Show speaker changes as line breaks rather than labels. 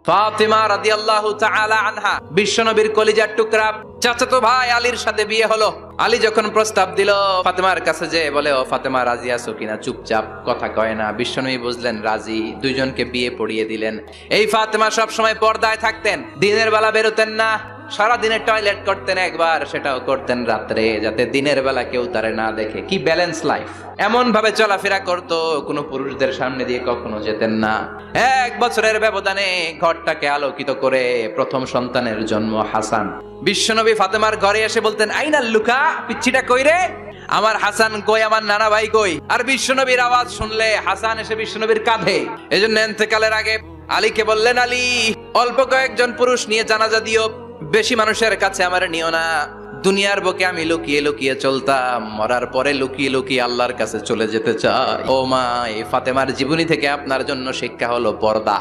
ফাতিমা রাদিয়াল্লাহু তাআলা আনহা বিশ্বনবীর কলিজার টুকরা চাচাতো ভাই আলীর সাথে বিয়ে হলো। আলী যখন প্রস্তাব দিল ফাতেমার কাছে, যে বলে, ও ফাতেমা রাজি আছো কিনা? চুপচাপ, কথা কয় না। বিশ্বনবী বুঝলেন রাজি, দুইজনকে বিয়ে পড়িয়ে দিলেন। এই ফাতেমা সব সময় পর্দায় থাকতেন, দিনের বেলা বেরোতেন না। সারাদিনে টয়লেট করতেন একবার, সেটাও করতেন রাত্রে, যাতে দিনের বেলা কেউ তারে না দেখে। কি ব্যালেন্স লাইফ! এমন ভাবে চলাফেরা করতো, কোনো পুরুষদের সামনে দিয়ে কখনো যেতেন না। 1 বছরের ব্যবধানে ঘরটাকে আলোকিত করে প্রথম সন্তানের জন্ম হাসান। বিশ্বনবী ফাতেমার ঘরে এসে বলতেন, আইনাল লুকা, পিচ্ছিটা কই রে? আমার হাসান কই, আমার নানা ভাই কই? আর বিশ্বনবীর আওয়াজ শুনলে হাসান এসে বিশ্বনবীর কাঁধে। এজন্য ইন্তেকালের আগে আলীকে বললেন, আলী, অল্প কয়েকজন পুরুষ নিয়ে জানাজা দিও, বেশি মানুষের কাছে আমার নিও না। দুনিয়ার বুকে আমি লুকিয়ে লুকিয়ে চলতাম, মরার পরে লুকিয়ে লুকিয়ে আল্লাহর কাছে চলে যেতে চাই। ও মা, এই ফাতেমার জীবনী থেকে আপনার জন্য শিক্ষা হলো পর্দা।